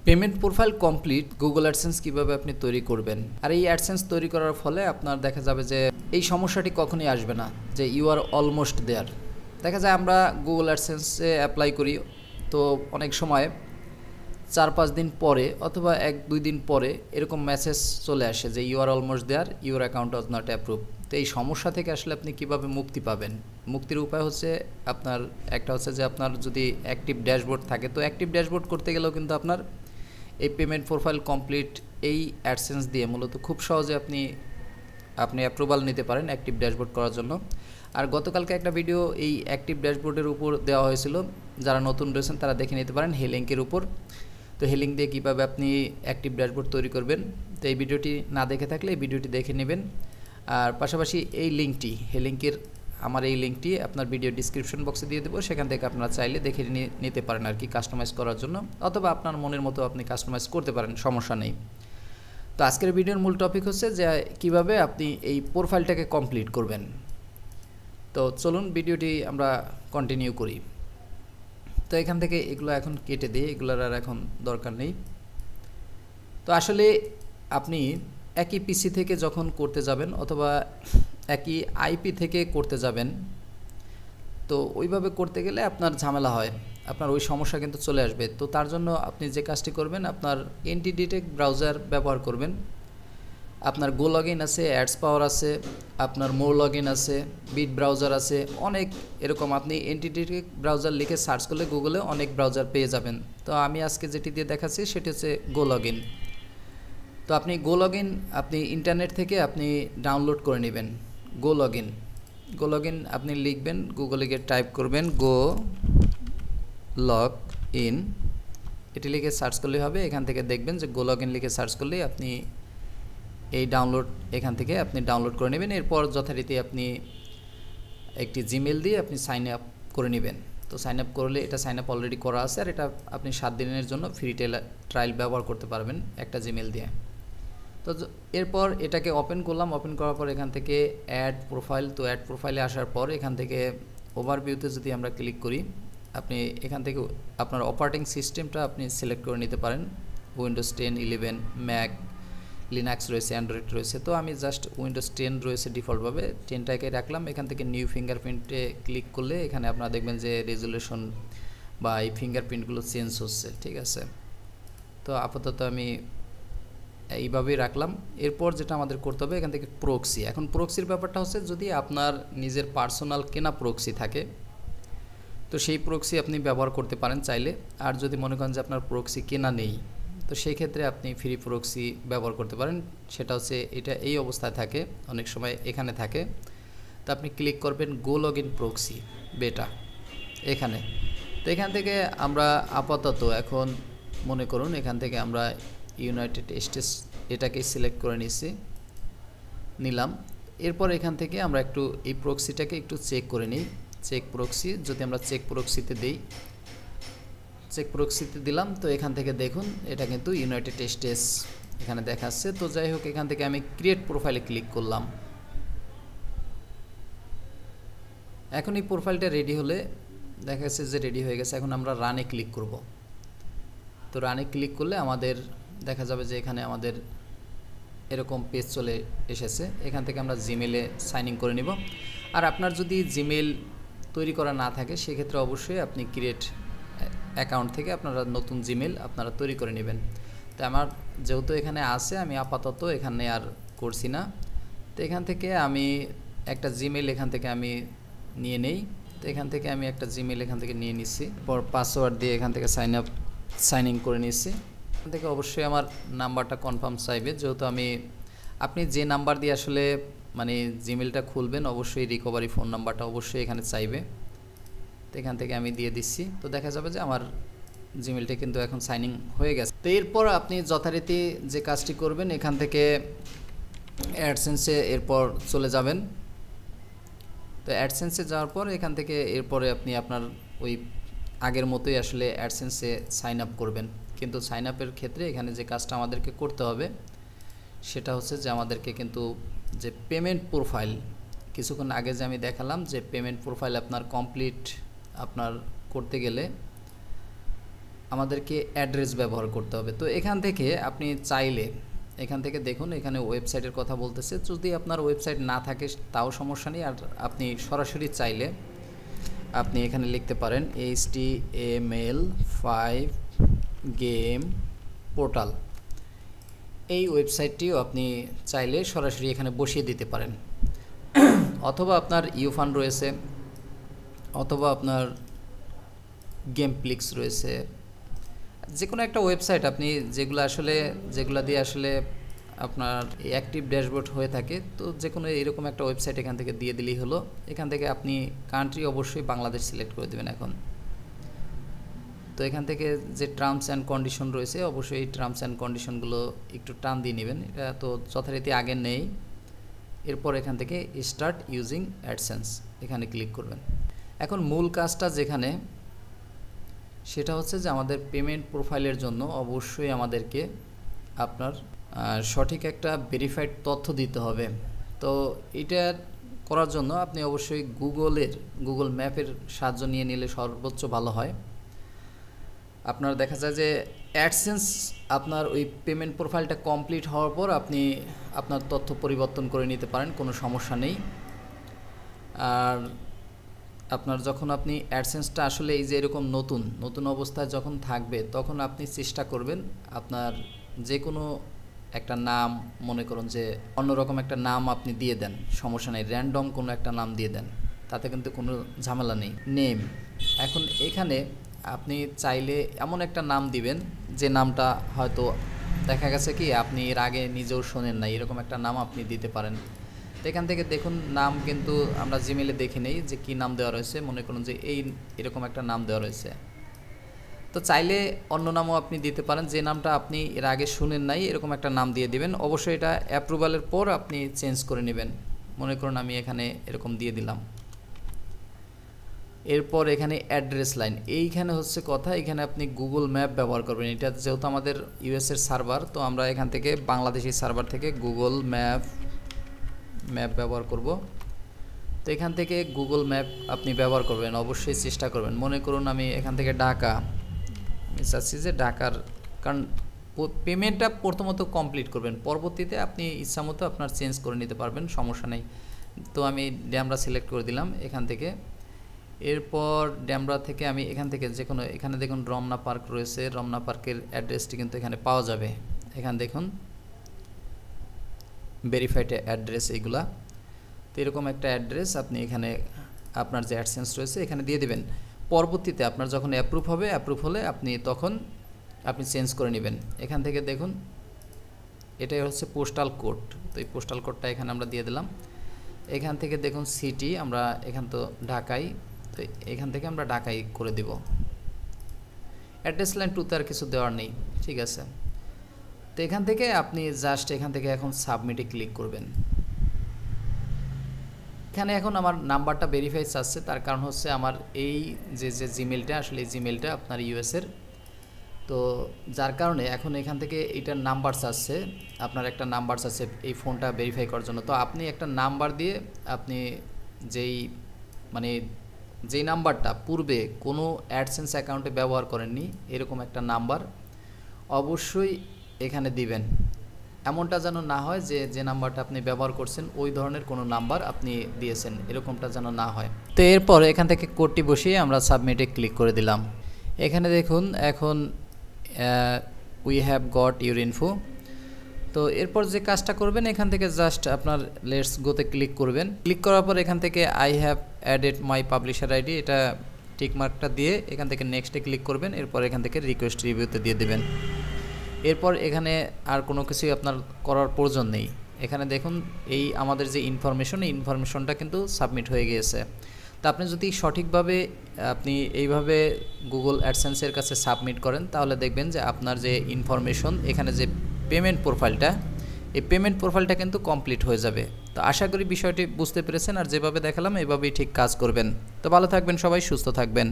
Payment profile complete Google AdSense কিভাবে আপনি তৈরি করবেন। আর এই অ্যাডসেন্স তৈরি করার ফলে আপনার দেখা যাবে যে এই সমস্যাটি কখনোই আসবে না যে ইউ আর অলমোস্ট দেয়ার। দেখা যায় আমরা গুগল অ্যাডসেন্সে অ্যাপ্লাই করি, তো অনেক সময় 4-5 দিন পরে অথবা 1-2 দিন পরে এরকম মেসেজ চলে আসে যে you are almost there, your account was not approve. তো এই সমস্যা থেকে আসলে আপনি কিভাবে মুক্তি পাবেন? মুক্তির উপায় হচ্ছে আপনার একটা হচ্ছে যে আপনার যদি অ্যাক্টিভ ড্যাশবোর্ড থাকে, তো অ্যাক্টিভ ড্যাশবোর্ড করতে গেলেও কিন্তু আপনার এই পেমেন্ট প্রোফাইল কমপ্লিট এই অ্যাডসেন্স দিয়ে মূলত খুব সহজে আপনি অ্যাপ্রুভাল নিতে পারেন অ্যাক্টিভ ড্যাশবোর্ড করার জন্য। আর গতকালকে একটা ভিডিও এই অ্যাক্টিভ ড্যাশবোর্ডের উপর দেওয়া হয়েছিল, যারা নতুন রয়েছেন তারা দেখে নিতে পারেন হে লিঙ্কের উপর। তো হে লিঙ্ক দিয়ে কীভাবে আপনি অ্যাক্টিভ ড্যাশবোর্ড তৈরি করবেন, তো এই ভিডিওটি না দেখে থাকলে এই ভিডিওটি দেখে নেবেন। আর পাশাপাশি এই লিঙ্কটি হে লিঙ্কের আমার এই লিঙ্কটি আপনার ভিডিও ডিসক্রিপশন বক্সে দিয়ে দেবো, সেখান থেকে আপনারা চাইলে দেখে নিতে পারেন আর কি কাস্টমাইজ করার জন্য, অথবা আপনার মনের মতো আপনি কাস্টমাইজ করতে পারেন, সমস্যা নেই। তো আজকের ভিডিওর মূল টপিক হচ্ছে যে কিভাবে আপনি এই প্রোফাইলটাকে কমপ্লিট করবেন। তো চলুন ভিডিওটি আমরা কন্টিনিউ করি। তো এখান থেকে এগুলো এখন কেটে দিয়ে, এগুলোর আর এখন দরকার নেই। তো আসলে আপনি একই পিসি থেকে যখন করতে যাবেন অথবা একই আইপি থেকে করতে যাবেন, তো ওইভাবে করতে গেলে আপনার ঝামেলা হয়, আপনার ওই সমস্যা কিন্তু চলে আসবে। তো তার জন্য আপনি যে কাজটি করবেন, আপনার এনটিডিটেক ব্রাউজার ব্যবহার করবেন। আপনার গো লগইন আছে, অ্যাডস পাওয়ার আছে, আপনার মোর লগইন আছে, বিট ব্রাউজার আছে, অনেক এরকম আপনি এনটিডিটেক ব্রাউজার লিখে সার্চ করলে গুগলে অনেক ব্রাউজার পেয়ে যাবেন। তো আমি আজকে যেটি দিয়ে দেখাচ্ছি সেটি হচ্ছে গো লগইন। তো আপনি গো লগইন আপনি ইন্টারনেট থেকে আপনি ডাউনলোড করে নেবেন। গো লগইন আপনি লিখবেন, গুগলে গিয়ে টাইপ করবেন গো লগ ইন, এটি লিখে সার্চ করলেই হবে। এখান থেকে দেখবেন যে গো লগইন লিখে সার্চ করলেই আপনি এই ডাউনলোড এখান থেকে আপনি ডাউনলোড করে নেবেন। এরপর যথারীতি আপনি একটি জিমেল দিয়ে আপনি সাইন আপ করে নেবেন। তো সাইন আপ করলে, এটা সাইন আপ অলরেডি করা আছে, আর এটা আপনি 7 দিনের জন্য ফ্রি ট্রায়াল ব্যবহার করতে পারবেন একটা জিমেল দিয়ে। তো এরপর এটাকে ওপেন করলাম, ওপেন করার পর এখান থেকে অ্যাড প্রোফাইল, তো অ্যাড প্রোফাইলে আসার পর এখান থেকে ওভারভিউতে যদি আমরা ক্লিক করি, আপনি এখান থেকে আপনার অপারেটিং সিস্টেমটা আপনি সিলেক্ট করে নিতে পারেন। উইন্ডোজ 10, 11, ম্যাক, লিনাক্স রয়েছে, অ্যান্ড্রয়েড রয়েছে। তো আমি জাস্ট উইন্ডোজ 10 রয়েছে ডিফল্টভাবে, 10টাকে রাখলাম। এখান থেকে নিউ ফিঙ্গারপ্রিন্টে ক্লিক করলে এখানে আপনারা দেখবেন যে রেজুলেশন বা এই ফিঙ্গারপ্রিন্টগুলো চেঞ্জ হচ্ছে, ঠিক আছে। তো আপাতত আমি এইভাবেই রাখলাম। এরপর যেটা আমাদের করতে হবে, এখান থেকে প্রক্সি। এখন প্রক্সির ব্যাপারটা হচ্ছে যদি আপনার নিজের পার্সোনাল কেনা প্রক্সি থাকে, তো সেই প্রক্সি আপনি ব্যবহার করতে পারেন চাইলে। আর যদি মনে করেন যে আপনার প্রক্সি কেনা নেই, তো সেই ক্ষেত্রে আপনি ফ্রি প্রক্সি ব্যবহার করতে পারেন। সেটা হচ্ছে এটা এই অবস্থায় থাকে, অনেক সময় এখানে থাকে। তো আপনি ক্লিক করবেন গো লগইন প্রক্সি বেটা এখানে। তো এখান থেকে আমরা আপাতত এখন মনে করুন এখান থেকে আমরা ইউনাইটেড স্টেটস এটাকে সিলেক্ট করে নিলাম। এরপর এখান থেকে আমরা একটু এই প্রক্সিটাকে একটু চেক করে নিই। চেক প্রক্সি যদি আমরা চেক প্রক্সিতে দিই, চেক প্রক্সিতে দিলাম, তো এখান থেকে দেখুন এটা কিন্তু ইউনাইটেড স্টেটস এখানে দেখাচ্ছে। তো যাই হোক, এখান থেকে আমি ক্রিয়েট প্রোফাইলে ক্লিক করলাম। এখন এই প্রোফাইলটা রেডি হলে দেখা যাচ্ছে যে রেডি হয়ে গেছে। এখন আমরা রানে ক্লিক করব। তো রানে ক্লিক করলে আমাদের দেখা যাবে যে এখানে আমাদের এরকম পেজ চলে এসেছে। এখান থেকে আমরা জিমেলে সাইন ইন করে নিব। আর আপনার যদি জিমেল তৈরি করা না থাকে, সেক্ষেত্রে অবশ্যই আপনি ক্রিয়েট অ্যাকাউন্ট থেকে আপনারা নতুন জিমেল আপনারা তৈরি করে নেবেন। তো আমার যেহেতু এখানে আছে, আমি আপাতত এখানে আর করছি না। তো এখান থেকে আমি একটা জিমেল এখান থেকে আমি নিয়ে নেই। তো এখান থেকে আমি একটা জিমেল এখান থেকে নিয়ে নিচ্ছি, পর পাসওয়ার্ড দিয়ে এখান থেকে সাইন ইন করে নিচ্ছি। এখান থেকে অবশ্যই আমার নাম্বারটা কনফার্ম চাইবে, যেহেতু আপনি যে নাম্বার দিয়ে আসলে মানে জিমেলটা খুলবেন, অবশ্যই রিকভারি ফোন নাম্বারটা অবশ্যই এখানে চাইবে। তো এখান থেকে আমি দিয়ে দিচ্ছি। তো দেখা যাবে যে আমার জিমেলটা কিন্তু এখন সাইন ইন হয়ে গেছে। তো এরপর আপনি যথারীতি যে কাজটি করবেন, এখান থেকে অ্যাডসেন্সে এরপর চলে যাবেন। তো অ্যাডসেন্সে যাওয়ার পর এখান থেকে এরপরে আপনি আপনার ওই আগের মতোই আসলে অ্যাডসেন্সে সাইন আপ করবেন। কিন্তু সাইন আপের ক্ষেত্রে এখানে যে কাজটা আমাদেরকে করতে হবে সেটা হচ্ছে যে আমাদেরকে কিন্তু যে পেমেন্ট প্রোফাইল, কিছুক্ষণ আগে যে আমি দেখালাম যে পেমেন্ট প্রোফাইল আপনার কমপ্লিট আপনার করতে গেলে আমাদেরকে অ্যাড্রেস ব্যবহার করতে হবে। তো এখান থেকে আপনি চাইলে এখান থেকে দেখুন এখানে ওয়েবসাইটের কথা বলতেছে, যদি আপনার ওয়েবসাইট না থাকে তাও সমস্যা নেই। আর আপনি সরাসরি চাইলে আপনি এখানে লিখতে পারেন HTML5 গেম পোর্টাল। এই ওয়েবসাইটটিও আপনি চাইলে সরাসরি এখানে বসিয়ে দিতে পারেন। অথবা আপনার ইউফান রয়েছে, অথবা আপনার গেমপ্লিক্স রয়েছে, যে কোনো একটা ওয়েবসাইট আপনি যেগুলো দিয়ে আসলে আপনার অ্যাক্টিভ ড্যাশবোর্ড হয়ে থাকে, তো যে কোনো এরকম একটা ওয়েবসাইট এখান থেকে দিয়ে দিলেই হলো। এখান থেকে আপনি কান্ট্রি অবশ্যই বাংলাদেশ সিলেক্ট করে দেবেন এখন। তো এখান থেকে যে টার্মস অ্যান্ড কন্ডিশন রয়েছে, অবশ্যই এই টার্মস অ্যান্ড কন্ডিশনগুলো একটু টান দিয়ে নেবেন, এটা তো যথারীতি আগে নেই। এরপর এখান থেকে স্টার্ট ইউজিং অ্যাডসেন্স এখানে ক্লিক করবেন। এখন মূল কাজটা যেখানে, সেটা হচ্ছে যে আমাদের পেমেন্ট প্রোফাইলের জন্য অবশ্যই আমাদেরকে আপনার সঠিক একটা ভেরিফাইড তথ্য দিতে হবে। তো এটা করার জন্য আপনি অবশ্যই গুগল ম্যাপের সাহায্য নিয়ে নিলে সর্বোচ্চ ভালো হয়। আপনার দেখা যায় যে অ্যাডসেন্স আপনার ওই পেমেন্ট প্রোফাইলটা কমপ্লিট হওয়ার পর আপনি আপনার তথ্য পরিবর্তন করে নিতে পারেন, কোনো সমস্যা নেই। আর আপনার যখন আপনি অ্যাডসেন্সটা আসলে এই যে এরকম নতুন অবস্থায় যখন থাকবে, তখন আপনি চেষ্টা করবেন আপনার যে কোনো একটা নাম, মনে করুন যে অন্যরকম একটা নাম আপনি দিয়ে দেন, সমস্যা নেই, র্যান্ডম কোনো একটা নাম দিয়ে দেন, তাতে কিন্তু কোনো ঝামেলা নেই। নেম, এখন এখানে আপনি চাইলে এমন একটা নাম দিবেন যে নামটা হয়তো দেখা গেছে কি আপনি এর আগে নিজেও শোনেন না, এরকম একটা নাম আপনি দিতে পারেন। তো এখান থেকে দেখুন নাম কিন্তু আমরা জিমেলে দেখে নেই যে কী নাম দেওয়া রয়েছে, মনে করুন যে এরকম একটা নাম দেওয়া রয়েছে। তো চাইলে অন্য নামও আপনি দিতে পারেন, যে নামটা আপনি এর আগে শুনেন নাই এরকম একটা নাম দিয়ে দিবেন। অবশ্যই এটা অ্যাপ্রুভালের পর আপনি চেঞ্জ করে নেবেন। মনে করুন আমি এখানে এরকম দিয়ে দিলাম। এরপর এখানে অ্যাড্রেস লাইন, এইখানে হচ্ছে কথা, এখানে আপনি গুগল ম্যাপ ব্যবহার করবেন। এটা যেহেতু আমাদের ইউএসের সার্ভার, তো আমরা এখান থেকে বাংলাদেশি সার্ভার থেকে গুগল ম্যাপ ব্যবহার করব। তো এখান থেকে গুগল ম্যাপ আপনি ব্যবহার করবেন, অবশ্যই চেষ্টা করবেন। মনে করুন আমি এখান থেকে ঢাকা, আমি চাচ্ছি যে ঢাকার, কারণ পেমেন্টটা প্রথমত কমপ্লিট করবেন, পরবর্তীতে আপনি ইচ্ছামতো আপনার চেঞ্জ করে নিতে পারবেন, সমস্যা নেই। তো আমি ড্যামরা সিলেক্ট করে দিলাম এখান থেকে। এরপর ড্যামরা থেকে আমি এখান থেকে যে কোনো, এখানে দেখুন রমনা পার্ক রয়েছে, রমনা পার্কের অ্যাড্রেসটি কিন্তু এখানে পাওয়া যাবে। এখানে দেখুন ভেরিফাইড অ্যাড্রেস এইগুলা। তো এরকম একটা অ্যাড্রেস আপনি এখানে আপনার যে অ্যাডসেন্স রয়েছে এখানে দিয়ে দেবেন। পরবর্তীতে আপনার যখন অ্যাপ্রুভ হলে আপনি তখন চেঞ্জ করে নেবেন। এখান থেকে দেখুন এটাই হচ্ছে পোস্টাল কোড, তো এই পোস্টাল কোডটা এখানে আমরা দিয়ে দিলাম। এখান থেকে দেখুন সিটি, আমরা এখান তো ঢাকাই, তো এখান থেকে আমরা ঢাকাই করে দেব। অ্যাড্রেস লাইন 2তে আর কিছু দেওয়ার নেই, ঠিক আছে। তো এখান থেকে আপনি জাস্ট এখান থেকে এখন সাবমিটে ক্লিক করবেন। এখানে এখন আমার নাম্বারটা ভেরিফাই চাচ্ছে, তার কারণ হচ্ছে আমার এই যে জিমেলটা, আসলে এই জিমেলটা আপনার ইউএসের, তো যার কারণে এখন এখান থেকে এইটার নাম্বার চাচ্ছে, আপনার একটা নাম্বার চাচ্ছে এই ফোনটা ভেরিফাই করার জন্য। তো আপনি একটা নাম্বার দিয়ে আপনি যেই নাম্বারটা পূর্বে কোনো অ্যাডসেন্স অ্যাকাউন্টে ব্যবহার করেননি, এরকম একটা নাম্বার অবশ্যই এখানে দিবেন। এমনটা যেন না হয় যে নাম্বারটা আপনি ব্যবহার করছেন ওই ধরনের কোনো নাম্বার আপনি দিয়েছেন, এরকমটা যেন না হয়। তো এরপর এখান থেকে কোডটি বসিয়ে আমরা সাবমিটে ক্লিক করে দিলাম। এখানে দেখুন এখন we have got your info. তো এরপর যে কাজটা করবেন, এখান থেকে জাস্ট আপনার লেটস গোতে ক্লিক করবেন। ক্লিক করার পর এখান থেকে I have added my publisher ID, এটা টিকমার্কটা দিয়ে এখান থেকে নেক্সটে ক্লিক করবেন। এরপর এখান থেকে রিকোয়েস্ট রিভিউতে দিয়ে দেবেন। এরপর এখানে আর কোনো কিছুই আপনার করার প্রয়োজন নেই। এখানে দেখুন এই আমাদের যে ইনফরমেশনটা কিন্তু সাবমিট হয়ে গিয়েছে। তা আপনি যদি সঠিকভাবে আপনি এইভাবে গুগল অ্যাডসেন্সের কাছে সাবমিট করেন, তাহলে দেখবেন যে আপনার যে ইনফরমেশন, এখানে যে পেমেন্ট প্রোফাইলটা, এই পেমেন্ট প্রোফাইলটা কিন্তু কমপ্লিট হয়ে যাবে। তো আশা করি বিষয়টি বুঝতে পেরেছেন, আর যেভাবে দেখালাম এভাবেই ঠিক কাজ করবেন। তো ভালো থাকবেন সবাই, সুস্থ থাকবেন।